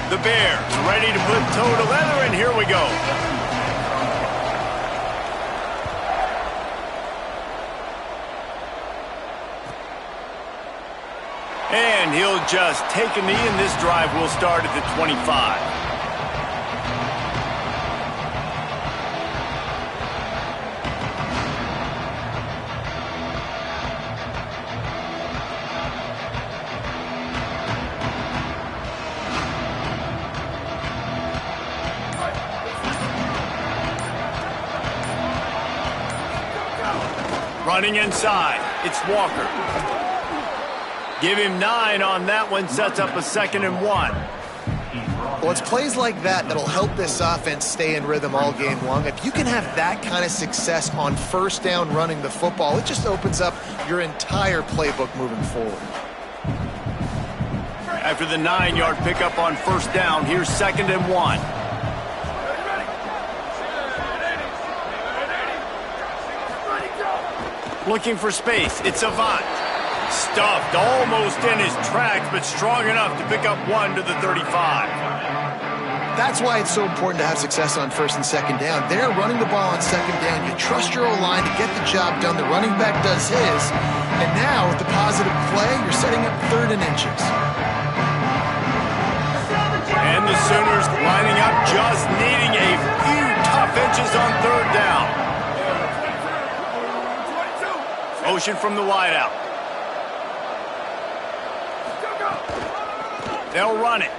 The Bears ready to put toe to leather, and here we go. And he'll just take a knee, and this drive will start at the 25. Running inside, it's Walker. Give him 9 on that one, sets up a 2nd and 1. Well, it's plays like that that'll help this offense stay in rhythm all game long. If you can have that kind of success on first down running the football, it just opens up your entire playbook moving forward. After the 9-yard pickup on first down, here's 2nd and 1. Looking for space, it's Avant. Stuffed almost in his tracks, but strong enough to pick up 1 to the 35. That's why it's so important to have success on first and second down. They're running the ball on second down. You trust your O-line to get the job done. The running back does his. And now, with the positive play, you're setting up 3rd and inches. And the Sooners lining up, just needing a few tough inches on 3rd down. Motion from the wideout. They'll run it.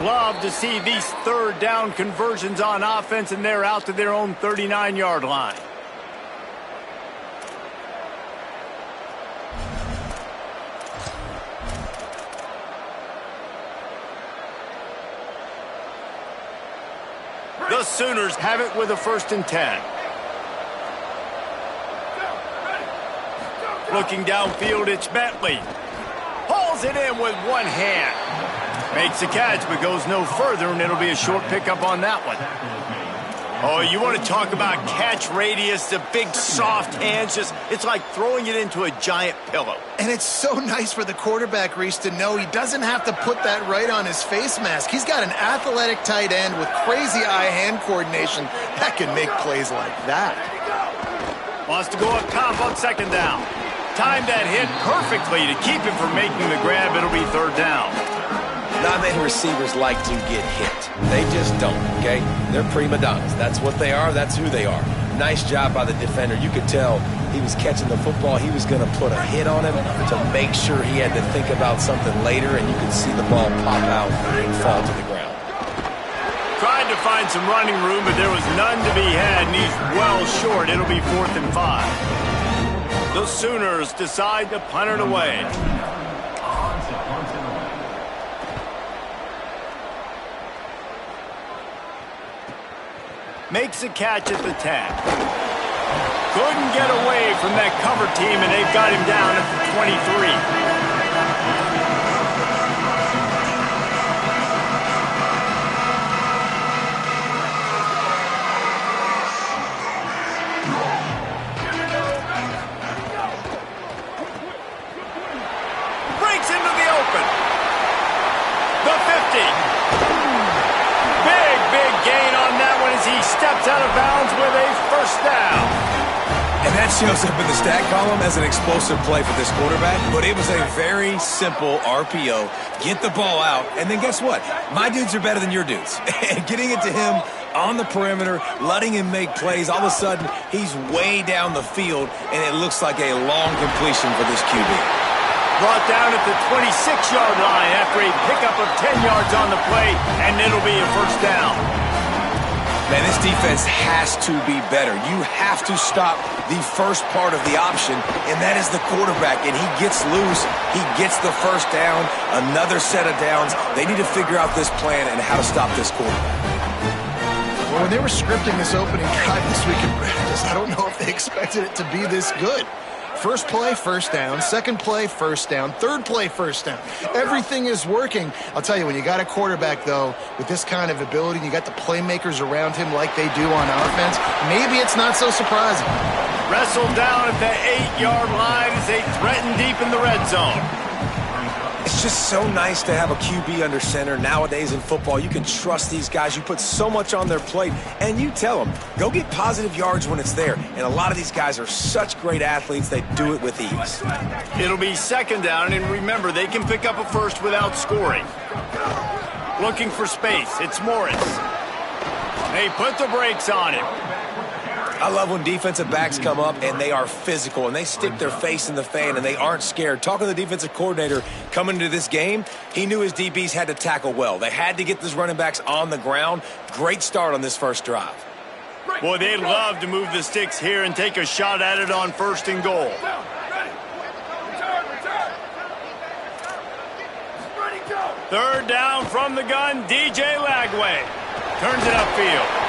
Love to see these 3rd down conversions on offense, and they're out to their own 39-yard line. The Sooners have it with a 1st and 10. Looking downfield, it's Bentley. Hauls it in with one hand. Makes the catch, but goes no further, and it'll be a short pickup on that one. Oh, you want to talk about catch radius, the big soft hands, it's like throwing it into a giant pillow. And it's so nice for the quarterback, Reese, to know he doesn't have to put that right on his face mask. He's got an athletic tight end with crazy eye-hand coordination that can make plays like that. Wants to go up top on 2nd down. Timed that hit perfectly to keep him from making the grab. It'll be 3rd down. Not many receivers like to get hit. They just don't, okay? They're prima donnas. That's what they are. That's who they are. Nice job by the defender. You could tell he was catching the football. He was going to put a hit on him to make sure he had to think about something later, and you could see the ball pop out and fall to the ground. Tried to find some running room, but there was none to be had, and he's well short. It'll be 4th and 5. The Sooners decide to punt it away. Makes a catch at the 10. Couldn't get away from that cover team, and they've got him down at the 23. He steps out of bounds with a 1st down. And that shows up in the stat column as an explosive play for this quarterback, but it was a very simple RPO. Get the ball out, and then guess what? My dudes are better than your dudes. And getting it to him on the perimeter, letting him make plays, all of a sudden, he's way down the field, and it looks like a long completion for this QB. Brought down at the 26-yard line after a pickup of 10 yards on the play, and it'll be a 1st down. Man, this defense has to be better. You have to stop the first part of the option, and that is the quarterback. And he gets loose. He gets the 1st down, another set of downs. They need to figure out this plan and how to stop this quarterback. Well, when they were scripting this opening drive this week in practice, I don't know if they expected it to be this good. First play, 1st down. Second play, 1st down. Third play, 1st down. Everything is working. I'll tell you, when you got a quarterback, though, with this kind of ability, you got the playmakers around him like they do on offense, maybe it's not so surprising. Wrestled down at the 8-yard line as they threaten deep in the red zone. It's just so nice to have a QB under center. Nowadays in football, you can trust these guys. You put so much on their plate, and you tell them, go get positive yards when it's there. And a lot of these guys are such great athletes, they do it with ease. It'll be second down, and remember, they can pick up a first without scoring. Looking for space. It's Morris. They put the brakes on him. I love when defensive backs come up and they are physical and they stick their face in the fan and they aren't scared. Talking to the defensive coordinator coming into this game, he knew his DBs had to tackle well. They had to get these running backs on the ground. Great start on this first drive. Boy, they'd love to move the sticks here and take a shot at it on 1st and goal. Third down from the gun, DJ Lagway. Turns it upfield.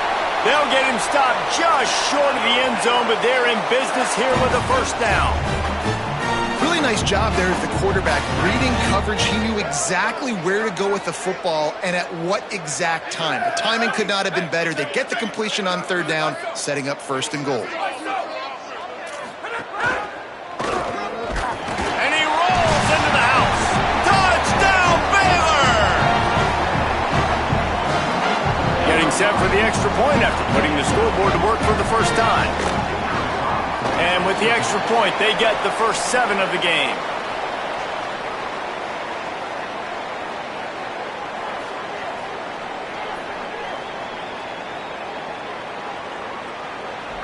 They'll get him stopped just short of the end zone, but they're in business here with a first down. Really nice job there as the quarterback. Reading coverage, he knew exactly where to go with the football and at what exact time. The timing could not have been better. They get the completion on 3rd down, setting up 1st and goal. And he rolls into the house. Touchdown, Baylor! Getting set for the extra point after putting the scoreboard to work for the first time. And with the extra point, they get the first 7 of the game.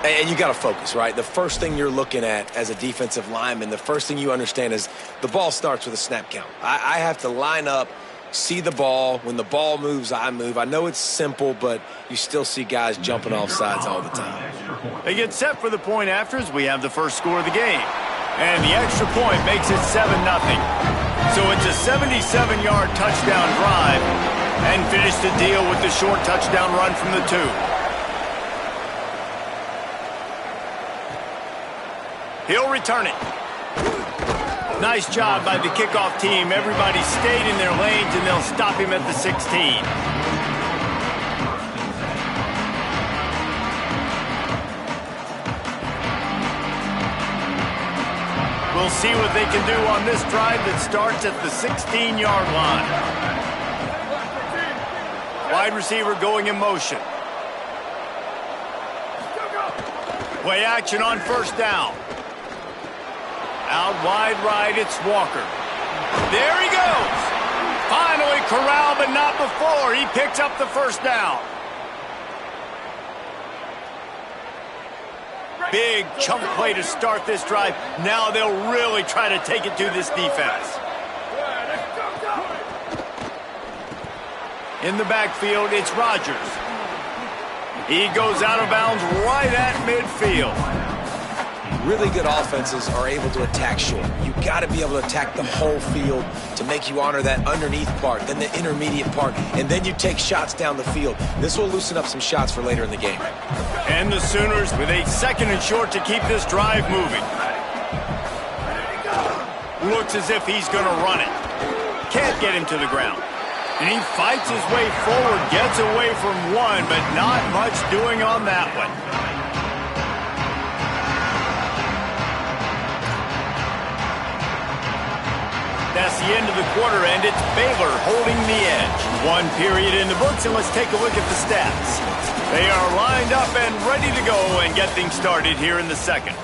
And you got to focus, right? The first thing you're looking at as a defensive lineman, the first thing you understand is the ball starts with a snap count. I have to line up, see the ball. When the ball moves, I move. I know it's simple, but you still see guys jumping off sides all the time. They get set for the point after as we have the first score of the game. And the extra point makes it 7-0. So it's a 77-yard touchdown drive and finish the deal with the short touchdown run from the 2. He'll return it. Nice job by the kickoff team. Everybody stayed in their lanes, and they'll stop him at the 16. We'll see what they can do on this drive that starts at the 16-yard line. Wide receiver going in motion. Play action on 1st down. Out wide right, it's Walker. There he goes. Finally corralled, but not before. He picks up the first down. Big chunk play to start this drive. Now they'll really try to take it to this defense. In the backfield, it's Rodgers. He goes out of bounds right at midfield. Really good offenses are able to attack short. You got to be able to attack the whole field to make you honor that underneath part, then the intermediate part, and then you take shots down the field. This will loosen up some shots for later in the game. And the Sooners with a 2nd and short to keep this drive moving. Looks as if he's going to run it. Can't get him to the ground. And he fights his way forward, gets away from one, but not much doing on that one. That's the end of the quarter, and it's Baylor holding the edge. 1 period in the books, and let's take a look at the stats. They are lined up and ready to go and get things started here in the 2nd.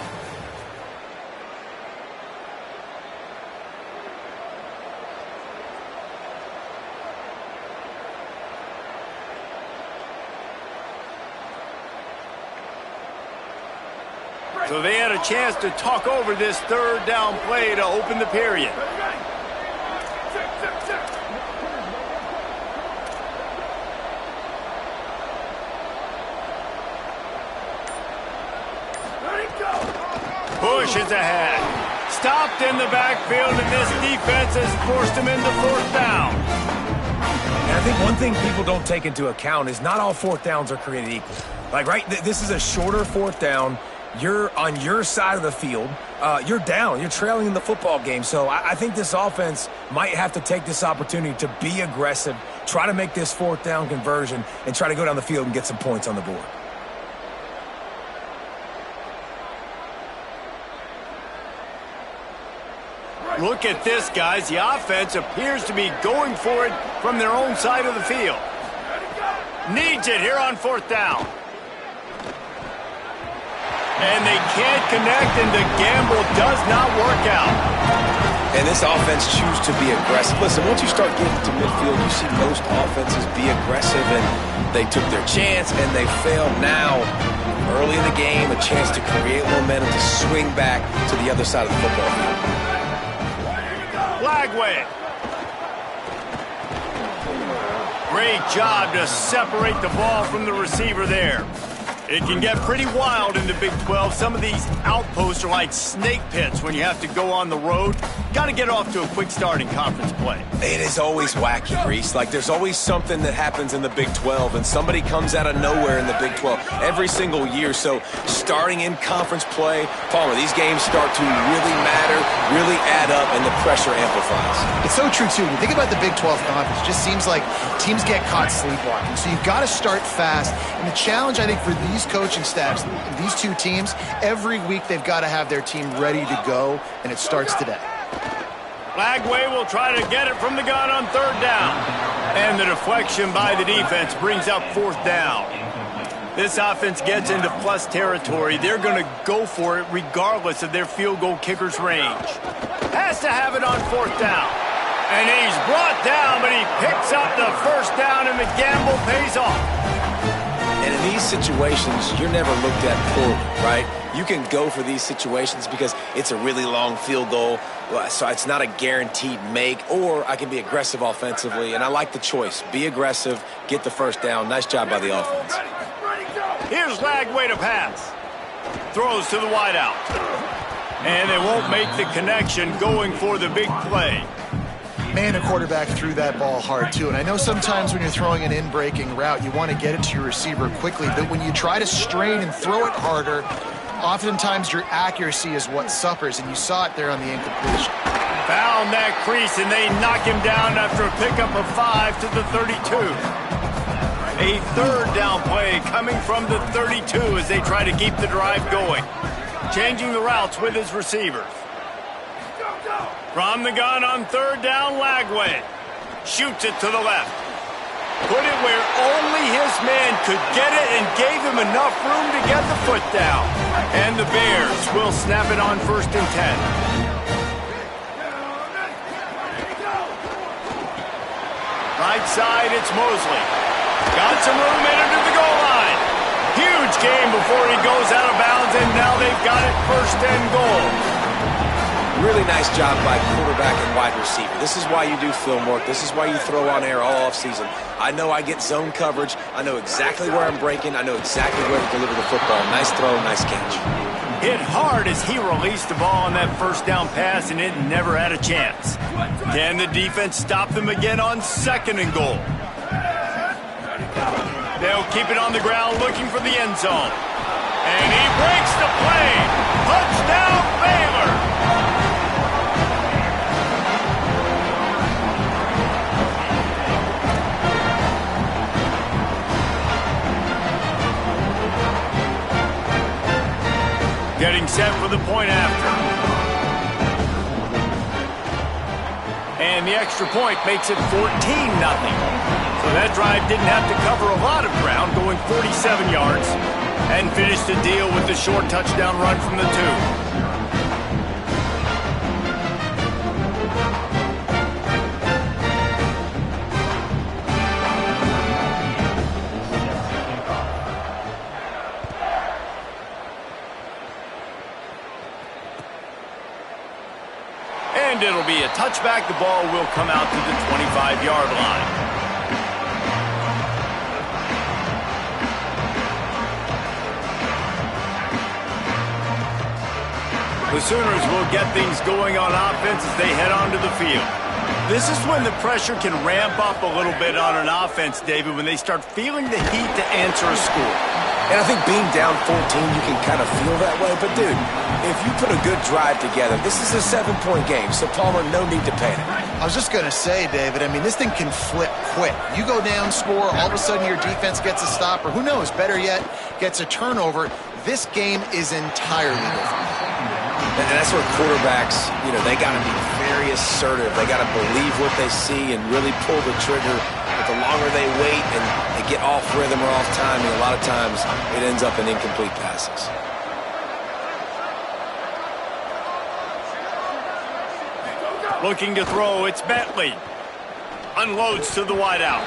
So they had a chance to talk over this 3rd down play to open the period. Pushes ahead. Stopped in the backfield, and this defense has forced him into 4th down. And I think one thing people don't take into account is not all 4th downs are created equal. Like, right, this is a shorter 4th down. You're on your side of the field. You're down. You're trailing in the football game. So I think this offense might have to take this opportunity to be aggressive, try to make this 4th down conversion, and try to go down the field and get some points on the board. Look at this, guys. The offense appears to be going for it from their own side of the field. Needs it here on 4th down. And they can't connect, and the gamble does not work out. And this offense chooses to be aggressive. Listen, once you start getting to midfield, you see most offenses be aggressive, and they took their chance, and they failed. Now, early in the game, a chance to create momentum to swing back to the other side of the football field. Lagway. Great job to separate the ball from the receiver there. It can get pretty wild in the Big 12. Some of these outposts are like snake pits when you have to go on the road. Got to get off to a quick start in conference play. It is always wacky, Reese. Like, there's always something that happens in the Big 12, and somebody comes out of nowhere in the Big 12 every single year. So starting in conference play, Palmer, these games start to really matter, really add up, and the pressure amplifies. It's so true, too. When you think about the Big 12 conference, it just seems like teams get caught sleepwalking. So you've got to start fast. And the challenge, I think, for these coaching staffs, these two teams, every week they've got to have their team ready to go, and it starts today. Lagway will try to get it from the gun on 3rd down. And the deflection by the defense brings up 4th down. This offense gets into plus territory. They're going to go for it regardless of their field goal kicker's range. Has to have it on 4th down. And he's brought down, but he picks up the 1st down, and the gamble pays off. And in these situations, you're never looked at poorly, right? You can go for these situations because it's a really long field goal, so it's not a guaranteed make, or I can be aggressive offensively, and I like the choice. Be aggressive, get the 1st down. Nice job by the offense. Here's Lagway to pass. Throws to the wideout. And they won't make the connection going for the big play. Man, the quarterback threw that ball hard, too. And I know sometimes when you're throwing an in-breaking route, you want to get it to your receiver quickly. But when you try to strain and throw it harder, oftentimes your accuracy is what suffers. And you saw it there on the incompletion. Found that crease, and they knock him down after a pickup of 5 to the 32. A 3rd down play coming from the 32 as they try to keep the drive going. Changing the routes with his receivers. From the gun on 3rd down, Lagway shoots it to the left. Put it where only his man could get it and gave him enough room to get the foot down. And the Bears will snap it on 1st and 10. Right side, it's Mosley. Got some room in under the goal line. Huge game before he goes out of bounds, and now they've got it 1st and goal. Really nice job by quarterback and wide receiver. This is why you do film work. This is why you throw on air all offseason. I know I get zone coverage. I know exactly where I'm breaking. I know exactly where to deliver the football. Nice throw, nice catch. Hit hard as he released the ball on that 1st down pass, and it never had a chance. Can the defense stop them again on 2nd and goal? They'll keep it on the ground looking for the end zone. And he breaks the play. Touchdown, Baylor. Getting set for the point after. And the extra point makes it 14-0. So that drive didn't have to cover a lot of ground, going 47 yards, and finished the deal with the short touchdown run from the 2. And it'll be a touchback. The ball will come out to the 25-yard line. The Sooners will get things going on offense as they head onto the field. This is when the pressure can ramp up a little bit on an offense, David, when they start feeling the heat to answer a score. And I think being down 14, you can kind of feel that way. But, dude, if you put a good drive together, this is a 7-point game. So, Palmer, no need to panic. I was just going to say, David, I mean, this thing can flip quick. You go down, score, all of a sudden your defense gets a stop, or who knows, better yet, gets a turnover. This game is entirely different. And that's where quarterbacks, they got to be very assertive. They got to believe what they see and really pull the trigger. But the longer they wait and they get off rhythm or off timing, a lot of times it ends up in incomplete passes. Looking to throw, it's Bentley. Unloads to the wideout.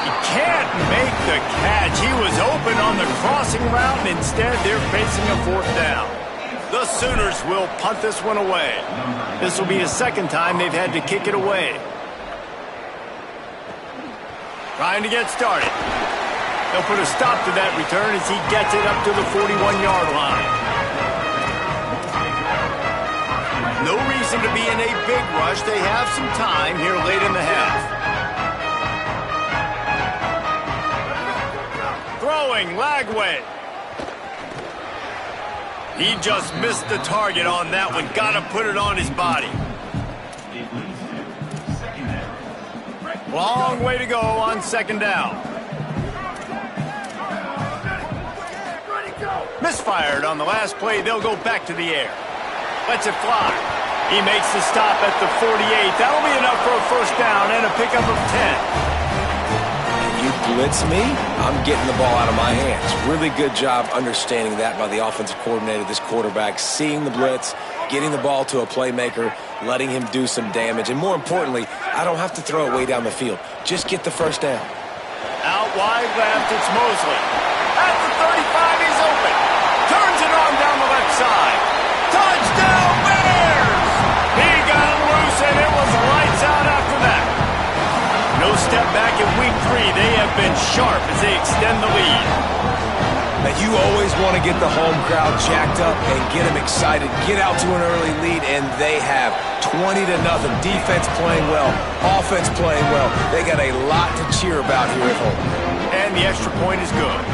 He can't make the catch. He was open on the crossing route, and instead they're facing a fourth down. The Sooners will punt this one away. This will be the second time they've had to kick it away. Trying to get started. They'll put a stop to that return as he gets it up to the 41-yard line. No reason to be in a big rush. They have some time here late in the half. Throwing, Lagway. He just missed the target on that one. Got to put it on his body. Long way to go on second down. Misfired on the last play. They'll go back to the air. Lets it fly. He makes the stop at the 48. That'll be enough for a first down and a pickup of 10. You blitz me, I'm getting the ball out of my hands. Really good job understanding that by the offensive coordinator, this quarterback, seeing the blitz, getting the ball to a playmaker, letting him do some damage. And more importantly, I don't have to throw it way down the field. Just get the first down. Out wide left, it's Mosley. At the 35, he's open. Turns it on down the left side. Touchdown, Bears! He got him loose, and it was lights out after that. No step back in week 3. They have been sharp as they extend the lead. Now, you always want to get the home crowd jacked up and get them excited. Get out to an early lead, and they have 20-0. Defense playing well, offense playing well. They got a lot to cheer about here at home. And the extra point is good.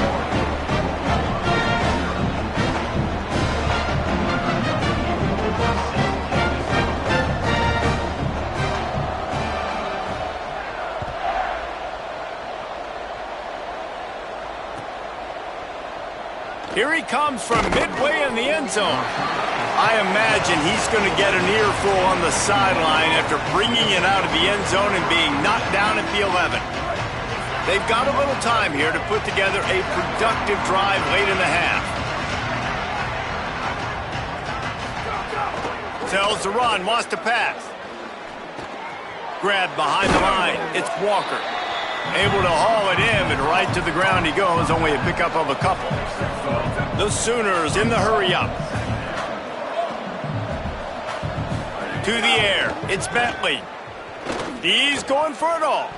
Here he comes from midway in the end zone. I imagine he's going to get an earful on the sideline after bringing it out of the end zone and being knocked down at the 11. They've got a little time here to put together a productive drive late in the half. Tells to run, wants to pass. Grabbed behind the line, it's Walker. Able to haul it in, but right to the ground he goes, only a pickup of a couple. The Sooners in the hurry-up. To the air, it's Bentley. He's going for it all.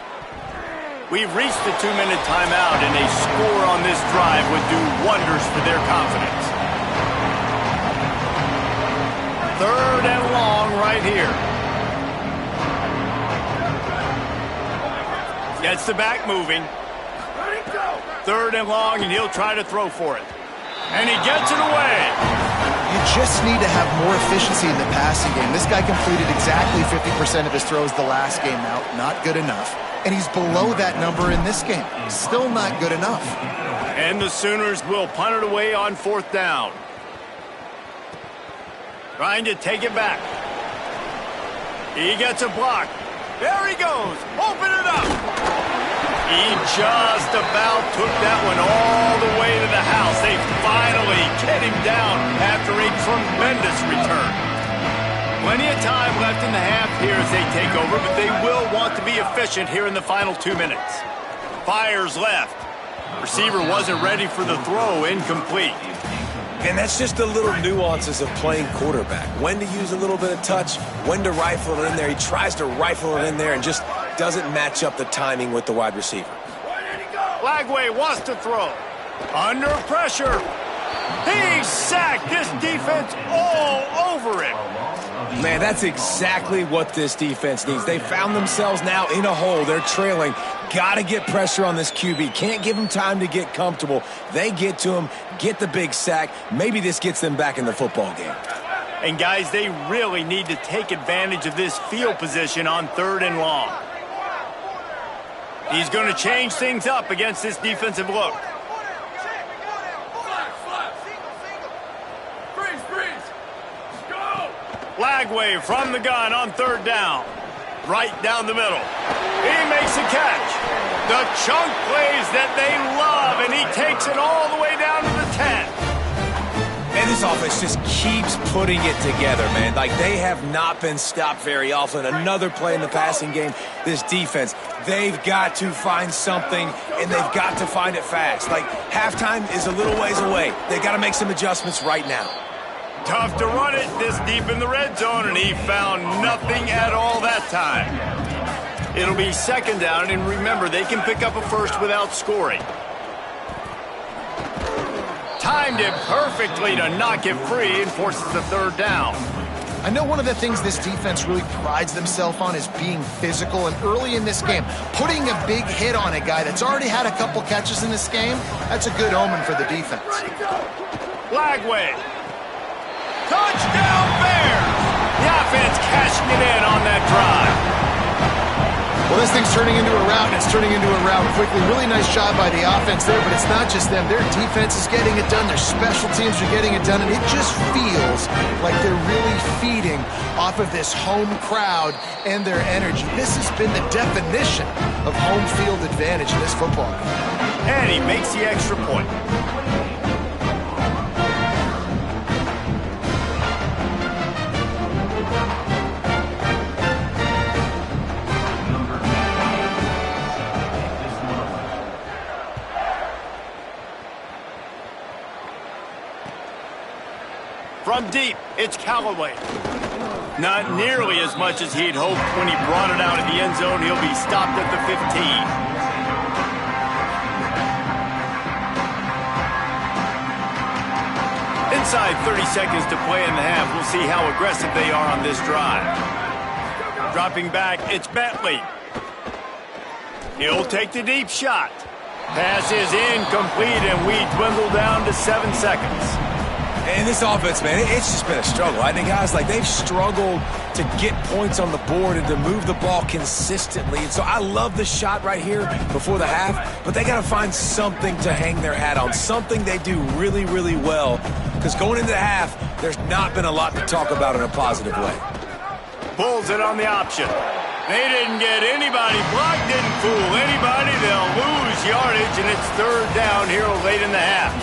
We've reached the 2-minute timeout, and a score on this drive would do wonders for their confidence. 3rd and long right here. Gets the back moving. 3rd and long, and he'll try to throw for it. And he gets it away. You just need to have more efficiency in the passing game. This guy completed exactly 50% of his throws the last game out. Not good enough. And he's below that number in this game. Still not good enough. And the Sooners will punt it away on 4th down. Trying to take it back. He gets a block. There he goes. Open it up. He just about took that one all the way to the house. They finally get him down after a tremendous return. Plenty of time left in the half here as they take over, but they will want to be efficient here in the final 2 minutes. Fires left. Receiver wasn't ready for the throw, incomplete. And that's just the little nuances of playing quarterback. When to use a little bit of touch, when to rifle it in there. He tries to rifle it in there and just doesn't match up the timing with the wide receiver. Lagway wants to throw. Under pressure. He's sacked. This defense all over him. Man, that's exactly what this defense needs. They found themselves now in a hole. They're trailing. Got to get pressure on this QB. Can't give him time to get comfortable. They get to him, get the big sack. Maybe this gets them back in the football game. And, guys, they really need to take advantage of this field position on 3rd and long. He's going to change things up against this defensive look. Lagway from the gun on third down. Right down the middle. He makes a catch. The chunk plays that they love, and he takes it all the way down to the 10. And this offense just keeps putting it together, man. Like, they have not been stopped very often. Another play in the passing game. This defense, they've got to find something, and they've got to find it fast. Like, halftime is a little ways away. They got to make some adjustments right now. Tough to run it this deep in the red zone, and he found nothing at all that time. It'll be second down, and remember, they can pick up a first without scoring. Timed it perfectly to knock it free and forces the third down. I know one of the things this defense really prides themselves on is being physical, and early in this game, putting a big hit on a guy that's already had a couple catches in this game, that's a good omen for the defense. Lagway. Touchdown Bears! The offense cashing it in on that drive. Well, this thing's turning into a rout, and it's turning into a rout quickly. Really nice job by the offense there, but it's not just them. Their defense is getting it done. Their special teams are getting it done, and it just feels like they're really feeding off of this home crowd and their energy. This has been the definition of home field advantage in this football game. And he makes the extra point. From deep, it's Callaway. Not nearly as much as he'd hoped when he brought it out of the end zone. He'll be stopped at the 15. Inside 30 seconds to play in the half. We'll see how aggressive they are on this drive. Dropping back, it's Bentley. He'll take the deep shot. Pass is incomplete, and we dwindle down to 7 seconds. And this offense, man, it's just been a struggle. I think guys, like, they've struggled to get points on the board and to move the ball consistently. And so I love the shot right here before the half, but they got to find something to hang their hat on, something they do really, really well. Because going into the half, there's not been a lot to talk about in a positive way. Pulls it on the option. They didn't get anybody. Block didn't fool anybody. They'll lose yardage, and it's third down here late in the half.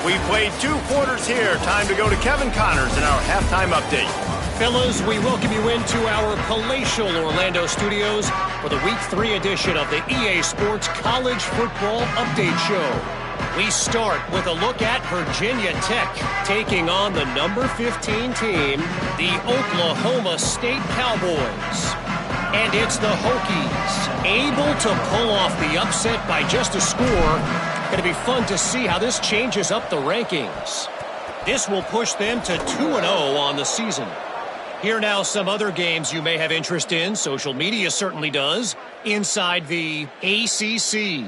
We played 2 quarters here. Time to go to Kevin Connors in our halftime update. Fellas, we welcome you into our palatial Orlando studios for the Week 3 edition of the EA Sports College Football Update Show. We start with a look at Virginia Tech taking on the number 15 team, the Oklahoma State Cowboys. And it's the Hokies able to pull off the upset by just a score. Going to be fun to see how this changes up the rankings. This will push them to 2-0 on the season. Here now some other games you may have interest in. Social media certainly does. Inside the ACC.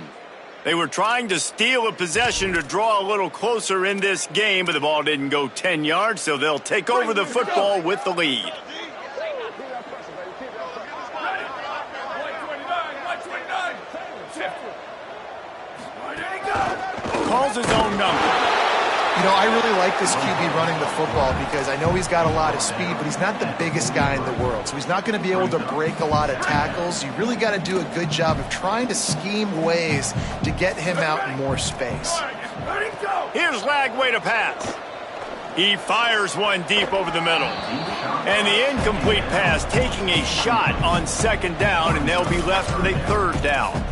They were trying to steal a possession to draw a little closer in this game, but the ball didn't go 10 yards, so they'll take over the football with the lead. Calls his own number. You know, I really like this QB running the football because I know he's got a lot of speed, but he's not the biggest guy in the world. So he's not going to be able to break a lot of tackles. You really got to do a good job of trying to scheme ways to get him out in more space. Here's Lagway to pass. He fires one deep over the middle. And the incomplete pass taking a shot on second down, and they'll be left with a third down.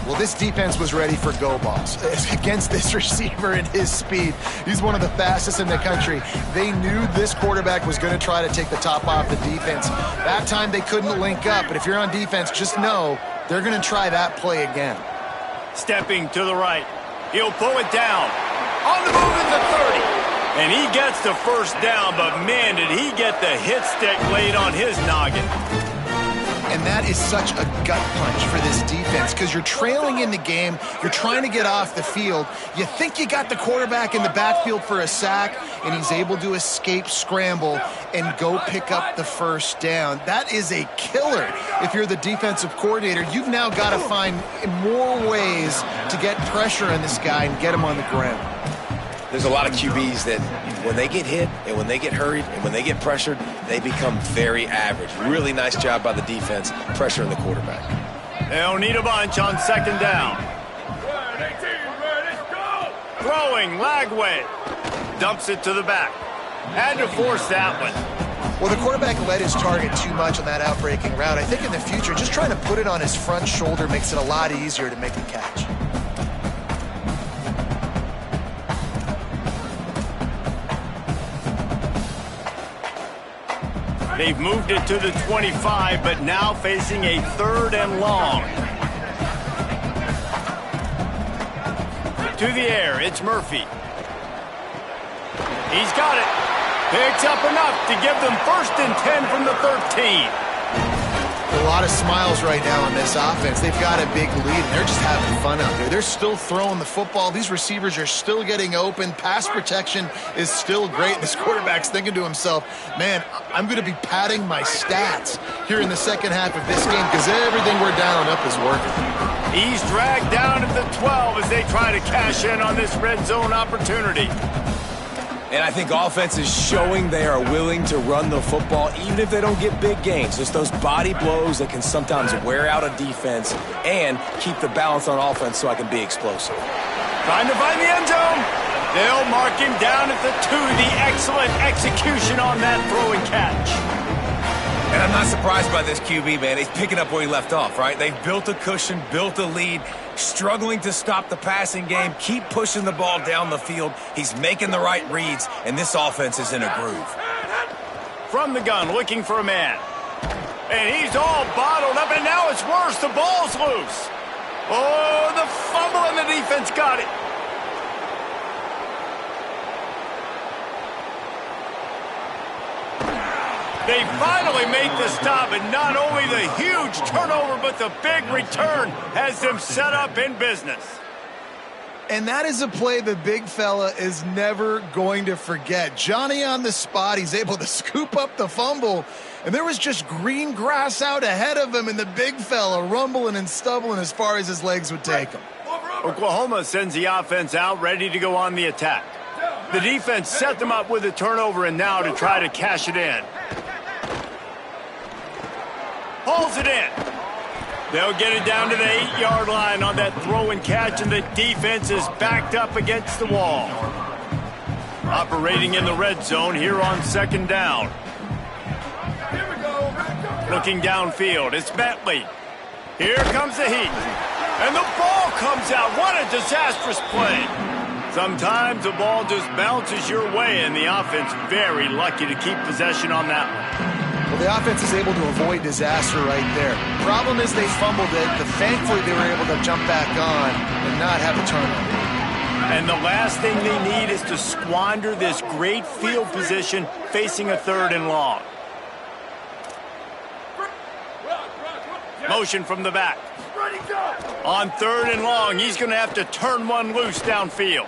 Well, this defense was ready for go balls against this receiver and his speed. He's one of the fastest in the country. They knew this quarterback was going to try to take the top off the defense. That time they couldn't link up, but if you're on defense, just know they're going to try that play again. Stepping to the right. He'll pull it down. On the move at the 30. And he gets the first down, but man, did he get the hit stick laid on his noggin. And that is such a gut punch for this defense because you're trailing in the game. You're trying to get off the field. You think you got the quarterback in the backfield for a sack, and he's able to escape scramble and go pick up the first down. That is a killer if you're the defensive coordinator. You've now got to find more ways to get pressure on this guy and get him on the ground. There's a lot of QBs that when they get hit and when they get hurried and when they get pressured, they become very average. Really nice job by the defense pressuring the quarterback. They'll need a bunch on second down. Throwing, Lagway. Dumps it to the back. Had to force that one. Well, the quarterback led his target too much on that outbreaking route. I think in the future, just trying to put it on his front shoulder makes it a lot easier to make the catch. They've moved it to the 25, but now facing a 3rd and long. To the air, it's Murphy. He's got it. Picks up enough to give them 1st and 10 from the 13. A lot of smiles right now on this offense. They've got a big lead, and they're just having fun out there. They're still throwing the football. These receivers are still getting open. Pass protection is still great. This quarterback's thinking to himself, man, I'm going to be padding my stats here in the second half of this game because everything we're dialing up is working. He's dragged down at the 12 as they try to cash in on this red zone opportunity. And I think offense is showing they are willing to run the football even if they don't get big gains. Just those body blows that can sometimes wear out a defense and keep the balance on offense so I can be explosive. Trying to find the end zone. They'll mark him down at the 2. The excellent execution on that throw and catch. And I'm not surprised by this QB, man. He's picking up where he left off, right? They've built a cushion, built a lead, struggling to stop the passing game, keep pushing the ball down the field. He's making the right reads, and this offense is in a groove. From the gun, looking for a man. And he's all bottled up, and now it's worse. The ball's loose. Oh, the fumble, and the defense got it. They finally make the stop, and not only the huge turnover, but the big return has them set up in business. And that is a play the big fella is never going to forget. Johnny on the spot, he's able to scoop up the fumble, and there was just green grass out ahead of him, and the big fella rumbling and stumbling as far as his legs would take him. Oklahoma sends the offense out, ready to go on the attack. The defense set them up with a turnover, and now to try to cash it in. Hauls it in. They'll get it down to the 8-yard line on that throw and catch, and the defense is backed up against the wall. Operating in the red zone here on second down. Looking downfield, it's Bentley. Here comes the heat. And the ball comes out. What a disastrous play. Sometimes the ball just bounces your way, and the offense very lucky to keep possession on that one. Well, the offense is able to avoid disaster right there. Problem is they fumbled it, but thankfully they were able to jump back on and not have a turnover. And the last thing they need is to squander this great field position facing a 3rd and long. Motion from the back. On 3rd and long, he's going to have to turn one loose downfield.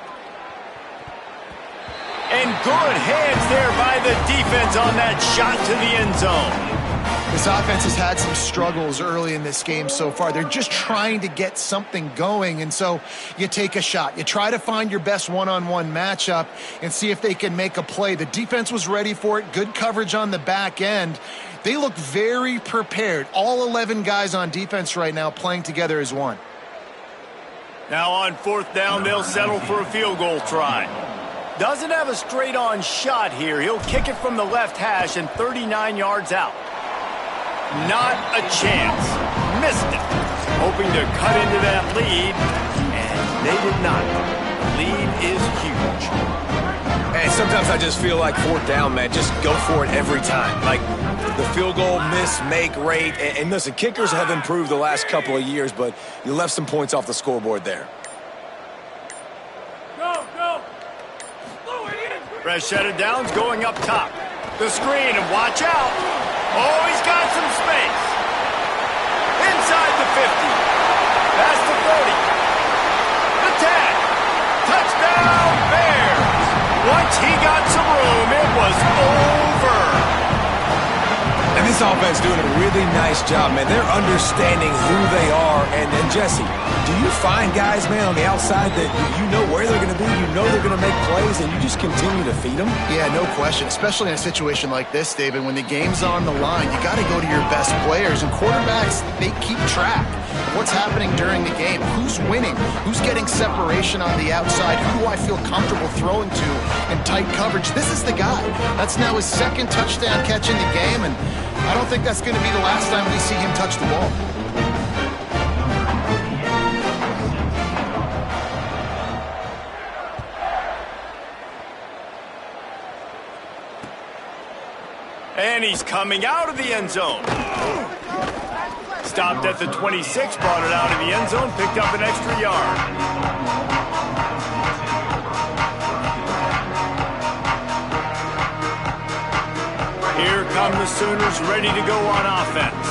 And good hands there by the defense on that shot to the end zone. This offense has had some struggles early in this game so far. They're just trying to get something going, and so you take a shot. You try to find your best one-on-one matchup and see if they can make a play. The defense was ready for it. Good coverage on the back end. They look very prepared. All 11 guys on defense right now playing together as one. Now on 4th down, they'll settle for a field goal try. Doesn't have a straight-on shot here. He'll kick it from the left hash and 39 yards out. Not a chance. Missed it. Hoping to cut into that lead, and they did not. Lead is huge. And sometimes I just feel like 4th down, man, just go for it every time. Like the field goal miss, make rate. And listen, kickers have improved the last couple of years, but you left some points off the scoreboard there. Rashad Downs going up top. The screen, and watch out. Oh, he's got some space. Inside the 50. Past the 40. The 10. Touchdown, Bears. Once he got some room, it was over. And this offense doing a really nice job, man. They're understanding who they are And Jesse, do you find guys, man, on the outside that you know where they're going to be, you know they're going to make plays, and you just continue to feed them? Yeah, no question, especially in a situation like this, David. When the game's on the line, you got to go to your best players, and quarterbacks, they keep track of what's happening during the game. Who's winning? Who's getting separation on the outside? Who do I feel comfortable throwing to in tight coverage? This is the guy. That's now his second touchdown catch in the game, and I don't think that's going to be the last time we see him touch the ball. And he's coming out of the end zone. Stopped at the 26, brought it out of the end zone, picked up an extra yard. Here come the Sooners ready to go on offense.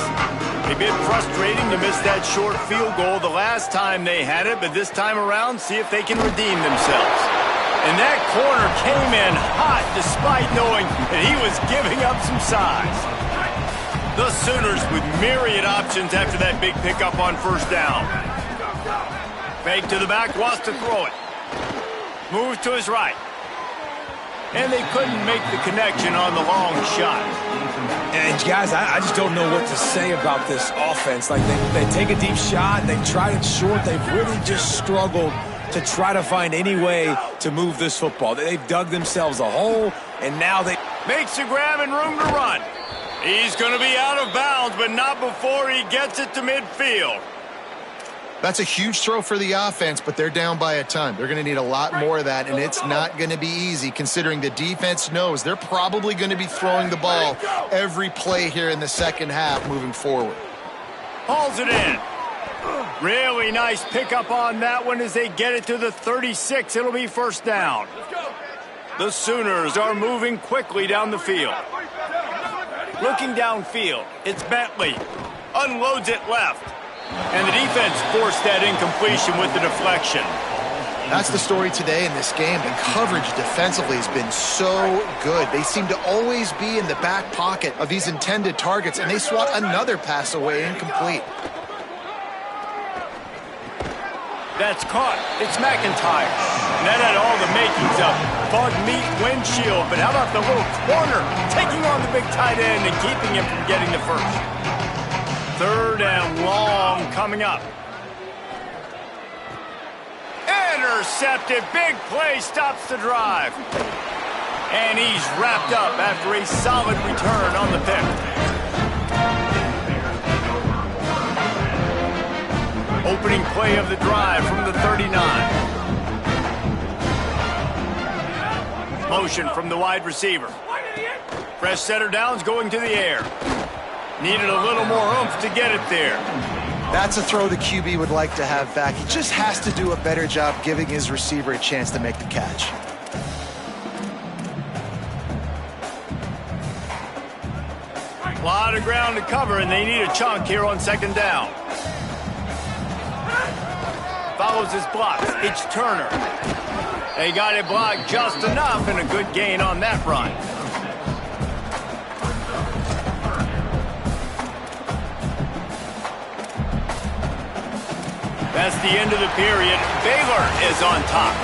A bit frustrating to miss that short field goal the last time they had it, but this time around, see if they can redeem themselves. And that corner came in hot despite knowing that he was giving up some size. The Sooners with myriad options after that big pickup on first down. Fake to the back, wants to throw it. Moves to his right. And they couldn't make the connection on the long shot. And guys, I just don't know what to say about this offense. Like they take a deep shot, they try it short, they've really just struggled to try to find any way to move this football. They've dug themselves a hole, and now they... Makes a grab and room to run. He's going to be out of bounds, but not before he gets it to midfield. That's a huge throw for the offense, but they're down by a ton. They're going to need a lot more of that, and it's not going to be easy considering the defense knows they're probably going to be throwing the ball every play here in the second half moving forward. Hauls it in. Really nice pickup on that one as they get it to the 36. It'll be first down. The Sooners are moving quickly down the field. Looking downfield, it's Bentley. Unloads it left. And the defense forced that incompletion with the deflection. That's the story today in this game. The coverage defensively has been so good. They seem to always be in the back pocket of these intended targets, and they swat another pass away incomplete. That's caught. It's McIntyre. And that had all the makings of bug meat windshield. But how about the little corner taking on the big tight end and keeping him from getting the first? Third and long coming up. Intercepted. Big play stops the drive. And he's wrapped up after a solid return on the pick. Opening play of the drive from the 39. Motion from the wide receiver. Fresh setter downs going to the air. Needed a little more oomph to get it there. That's a throw the QB would like to have back. He just has to do a better job giving his receiver a chance to make the catch. A lot of ground to cover, and they need a chunk here on second down. Follows his blocks. It's Turner. They got it blocked just enough, and a good gain on that run. That's the end of the period. Baylor is on top.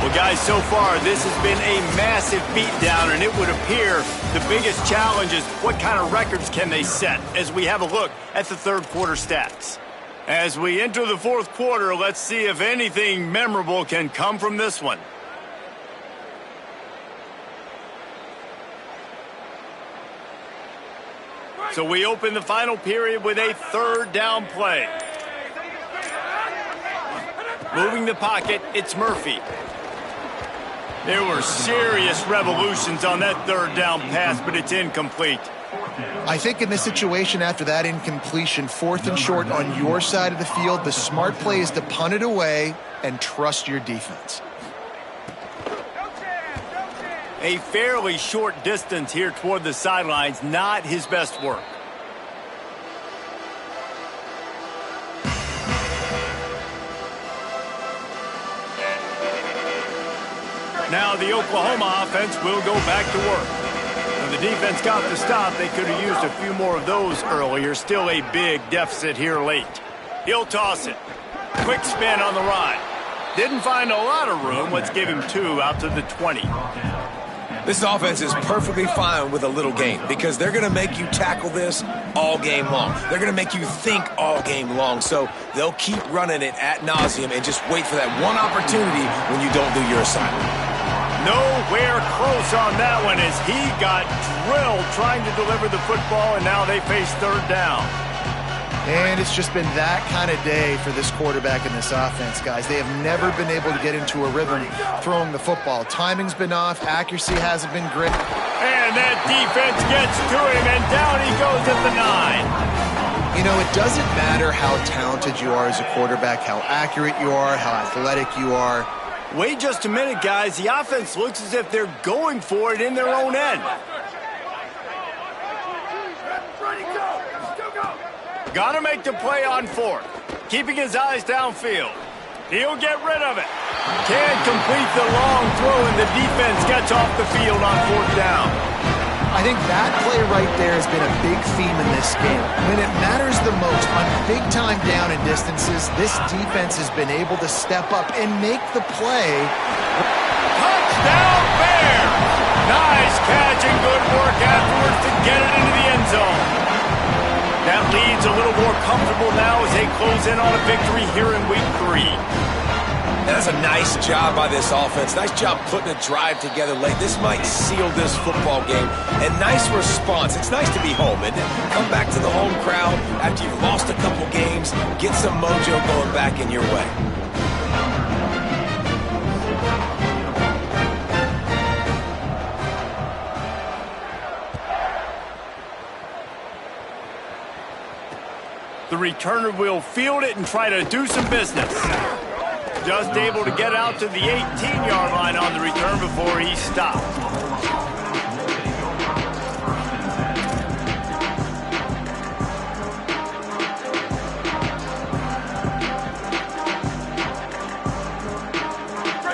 Well, guys, so far, this has been a massive beatdown, and it would appear the biggest challenge is what kind of records can they set as we have a look at the third quarter stats. As we enter the fourth quarter, let's see if anything memorable can come from this one. So we open the final period with a third down play. Moving the pocket, it's Murphy. There were serious revolutions on that third down pass, but it's incomplete. I think in this situation after that incompletion, fourth and short on your side of the field, the smart play is to punt it away and trust your defense. A fairly short distance here toward the sidelines, not his best work. Now the Oklahoma offense will go back to work. When the defense got the stop, they could have used a few more of those earlier. Still a big deficit here late. He'll toss it. Quick spin on the ride. Didn't find a lot of room. Let's give him 2 out to the 20. This offense is perfectly fine with a little game because they're going to make you tackle this all game long. They're going to make you think all game long. So they'll keep running it ad nauseum and just wait for that one opportunity when you don't do your assignment. Nowhere close on that one as he got drilled trying to deliver the football, and now they face 3rd down. And it's just been that kind of day for this quarterback and this offense, guys. They have never been able to get into a rhythm throwing the football. Timing's been off. Accuracy hasn't been great. And that defense gets to him, and down he goes at the 9. You know, it doesn't matter how talented you are as a quarterback, how accurate you are, how athletic you are. Wait just a minute, guys. The offense looks as if they're going for it in their own end. Got to make the play on 4th. Keeping his eyes downfield. He'll get rid of it. Can't complete the long throw, and the defense gets off the field on 4th down. I think that play right there has been a big theme in this game. When it matters the most, on big-time down and distances, this defense has been able to step up and make the play. Touchdown, Bears! Nice catch and good work afterwards to get it into the end zone. That lead's a little more comfortable now as they close in on a victory here in Week 3. That's a nice job by this offense. Nice job putting a drive together late. This might seal this football game. And nice response. It's nice to be home, isn't it? Come back to the home crowd after you've lost a couple games. Get some mojo going back in your way. The returner will field it and try to do some business. Just able to get out to the 18-yard line on the return before he stopped.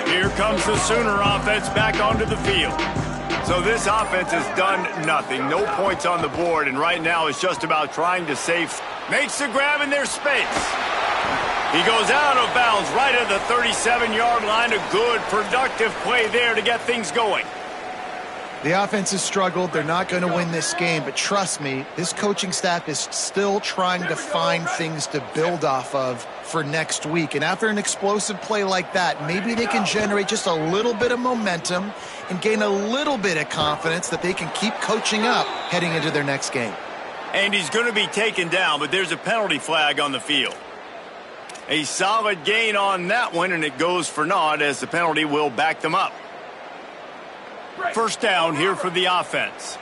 Here comes the Sooner offense back onto the field. So this offense has done nothing. No points on the board, and right now it's just about trying to save. Makes the grab in their space. He goes out of bounds right at the 37-yard line. A good, productive play there to get things going. The offense has struggled. They're not going to win this game, but trust me, this coaching staff is still trying to find things to build off of for next week. And after an explosive play like that, maybe they can generate just a little bit of momentum and gain a little bit of confidence that they can keep coaching up heading into their next game. And he's going to be taken down, but there's a penalty flag on the field. A solid gain on that one, and it goes for naught as the penalty will back them up. First down here for the offense.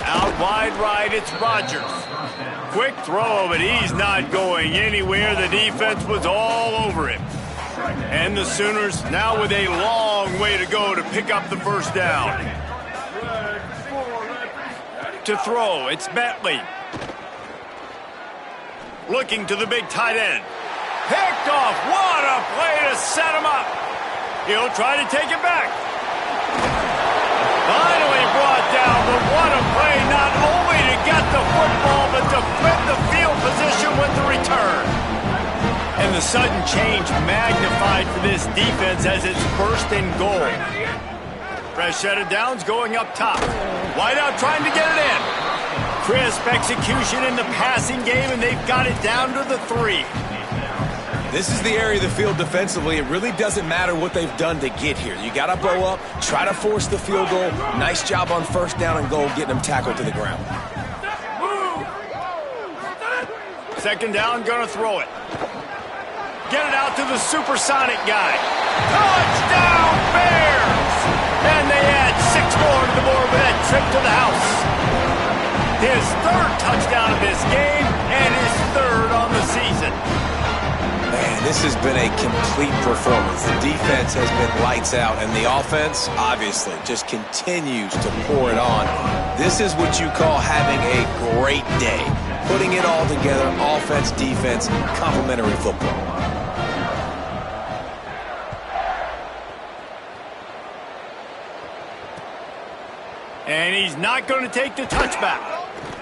Out wide right, it's Rodgers. Quick throw, but he's not going anywhere. The defense was all over him. And the Sooners now with a long way to go to pick up the first down. To throw, it's Bentley. Looking to the big tight end. Picked off. What a play to set him up. He'll try to take it back. Finally brought down, but what a play, not only to get the football, but to flip the field position with the return. And the sudden change magnified for this defense as it's first and goal. Fresh set of downs going up top. Wideout trying to get it in. Crisp execution in the passing game, and they've got it down to the 3. This is the area of the field defensively. It really doesn't matter what they've done to get here. You got to bow up, try to force the field goal. Nice job on first down and goal, getting them tackled to the ground. Second down, gonna throw it. Get it out to the supersonic guy. Touchdown, Bears! And they add 6 more to the board with that trip to the house. His 3rd touchdown of this game and his 3rd on the season. Man, this has been a complete performance. The defense has been lights out, and the offense, obviously, just continues to pour it on. This is what you call having a great day. Putting it all together, offense, defense, complementary football. And he's not going to take the touchback.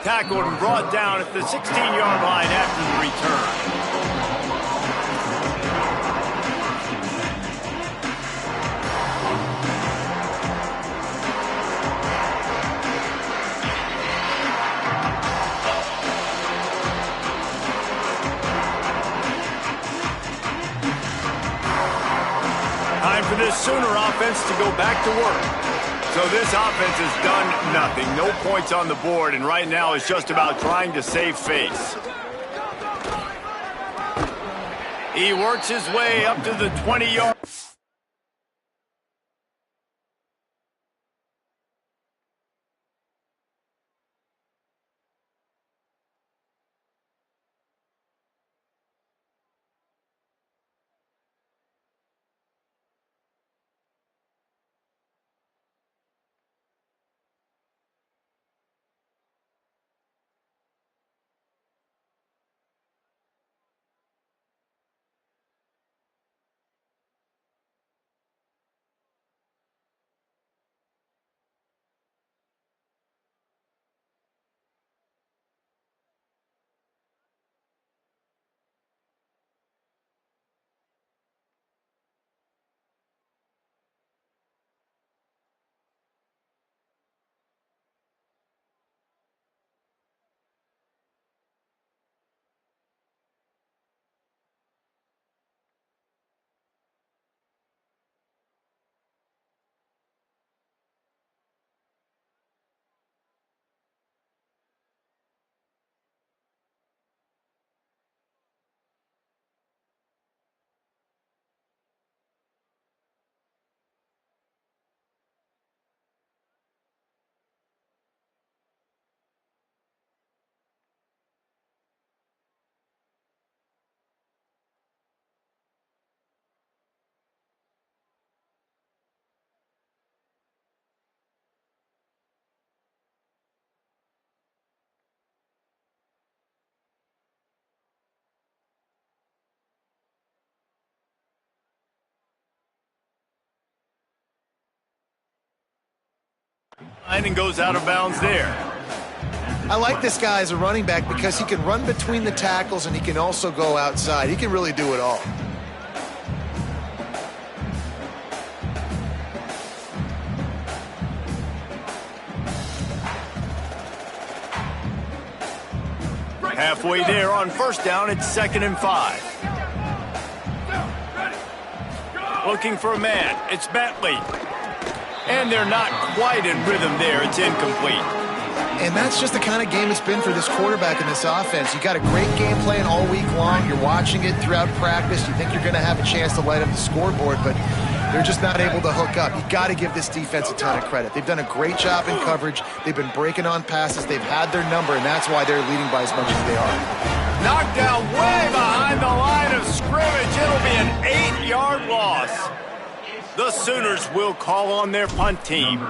Tackled and brought down at the 16-yard line after the return. Time for this Sooner offense to go back to work. So this offense has done nothing. No points on the board, and right now it's just about trying to save face. He works his way up to the 20-yard. And goes out of bounds there. I like this guy as a running back because he can run between the tackles and he can also go outside. He can really do it all. Halfway there on first down, it's 2nd and 5. Looking for a man. It's Bentley. And they're not quite in rhythm there. It's incomplete. And that's just the kind of game it's been for this quarterback in this offense. You got a great game plan all week long. You're watching it throughout practice. You think you're going to have a chance to light up the scoreboard, but they're just not able to hook up. You got to give this defense a ton of credit. They've done a great job in coverage. They've been breaking on passes. They've had their number, and that's why they're leading by as much as they are. Knocked down way behind the line of scrimmage. It'll be an 8-yard loss. The Sooners will call on their punt team.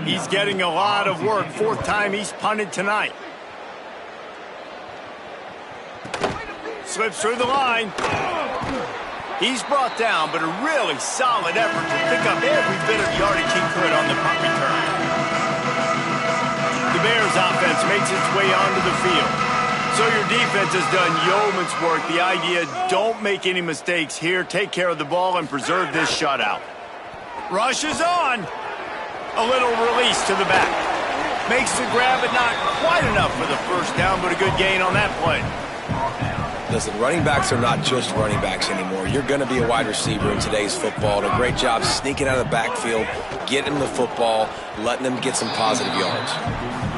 He's getting a lot of work. 4th time he's punted tonight. Slips through the line. He's brought down, but a really solid effort to pick up every bit of yardage he could on the punt return. The Bears offense makes its way onto the field. So your defense has done yeoman's work. The idea, don't make any mistakes here. Take care of the ball and preserve this shutout. Rush is on. A little release to the back. Makes the grab, but not quite enough for the first down, but a good gain on that play. Listen, running backs are not just running backs anymore. You're going to be a wide receiver in today's football. And a great job sneaking out of the backfield, getting the football, letting them get some positive yards.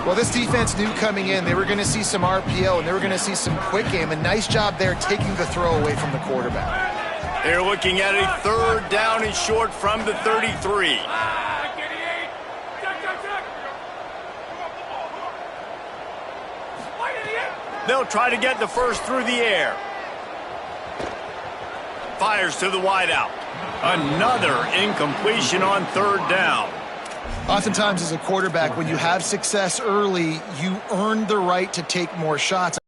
Well, this defense knew coming in they were going to see some RPO and they were going to see some quick game. A nice job there taking the throw away from the quarterback. They're looking at a 3rd down and short from the 33. They'll try to get the first through the air. Fires to the wideout. Another incompletion on 3rd down. Oftentimes as a quarterback, when you have success early, you earn the right to take more shots.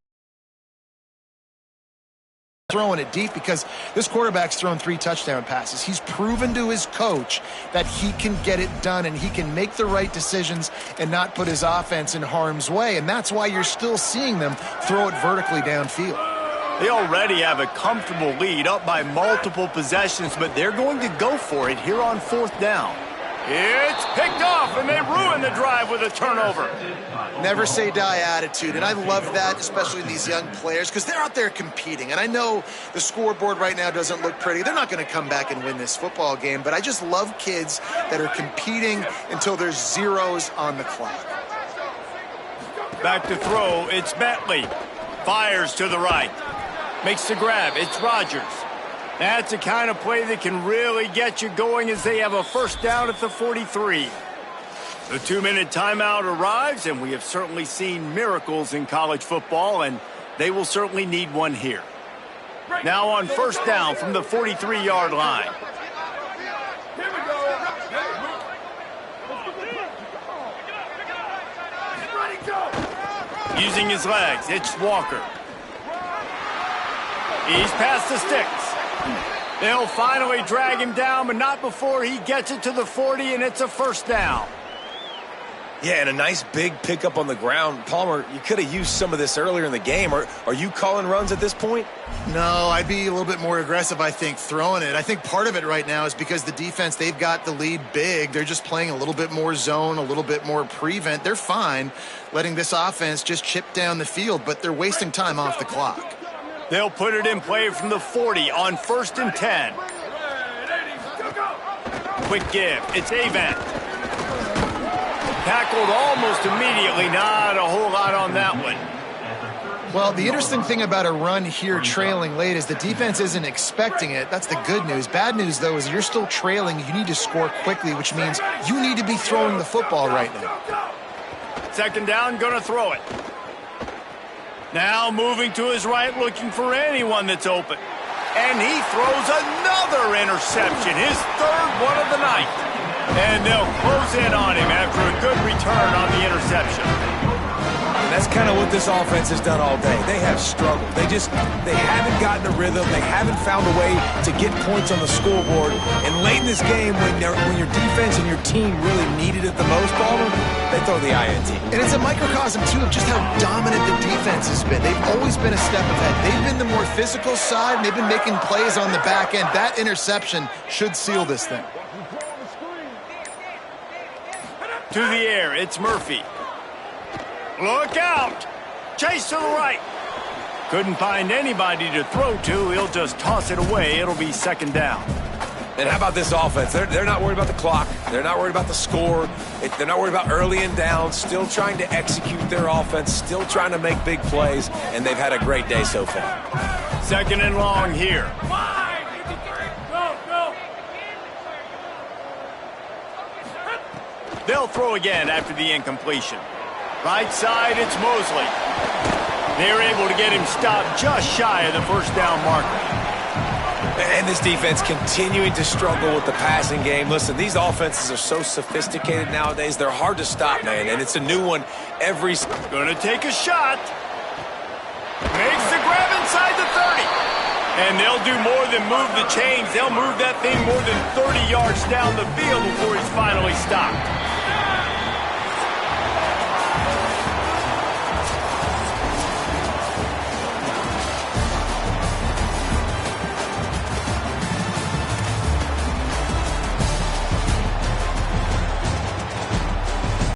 throwing it deep because this quarterback's thrown 3 touchdown passes. He's proven to his coach that he can get it done and he can make the right decisions and not put his offense in harm's way, and that's why you're still seeing them throw it vertically downfield. They already have a comfortable lead up by multiple possessions, but they're going to go for it here on 4th down. It's picked off, and they ruin the drive with a turnover. Never say die attitude, and I love that, especially in these young players, because they're out there competing. And I know the scoreboard right now doesn't look pretty. They're not going to come back and win this football game, but I just love kids that are competing until there's zeros on the clock. Back to throw, it's Bentley. Fires to the right. Makes the grab, it's Rodgers. That's the kind of play that can really get you going as they have a 1st down at the 43. The 2-minute timeout arrives, and we have certainly seen miracles in college football, and they will certainly need one here. Now on 1st down from the 43-yard line. Using his legs, it's Walker. He's past the sticks. They'll finally drag him down, but not before he gets it to the 40, and it's a 1st down. Yeah, and a nice big pickup on the ground. Palmer, you could have used some of this earlier in the game. Are you calling runs at this point? No, I'd be a little bit more aggressive, I think, throwing it. I think part of it right now is because the defense, they've got the lead big. They're just playing a little bit more zone, a little bit more prevent. They're fine letting this offense just chip down the field, but they're wasting time off the clock. They'll put it in play from the 40 on 1st and 10. Quick give. It's Avant. Tackled almost immediately. Not a whole lot on that one. Well, the interesting thing about a run here trailing late is the defense isn't expecting it. That's the good news. Bad news, though, is you're still trailing. You need to score quickly, which means you need to be throwing the football right now. 2nd down, going to throw it. Now moving to his right, looking for anyone that's open. And he throws another interception, his 3rd one of the night. And they'll close in on him after a good return on the interception. And that's kind of what this offense has done all day. They have struggled. They haven't gotten a rhythm. They haven't found a way to get points on the scoreboard. And late in this game, when your defense and your team really needed it the most, Palmer, they throw the INT. And it's a microcosm, too, of just how dominant the defense has been. They've always been a step ahead. They've been the more physical side, and they've been making plays on the back end. That interception should seal this thing. To the air, it's Murphy. Look out! Chase to the right. Couldn't find anybody to throw to. He'll just toss it away. It'll be 2nd down. And how about this offense? They're not worried about the clock. They're not worried about the score. They're not worried about early and down. Still trying to execute their offense. Still trying to make big plays. And they've had a great day so far. 2nd and long here. They'll throw again after the incompletion. Right side, it's Mosley. They're able to get him stopped just shy of the 1st down marker. And this defense continuing to struggle with the passing game. Listen, these offenses are so sophisticated nowadays. They're hard to stop, man. And it's a new one every... Gonna take a shot. Makes the grab inside the 30. And they'll do more than move the chains. They'll move that thing more than 30 yards down the field before he's finally stopped.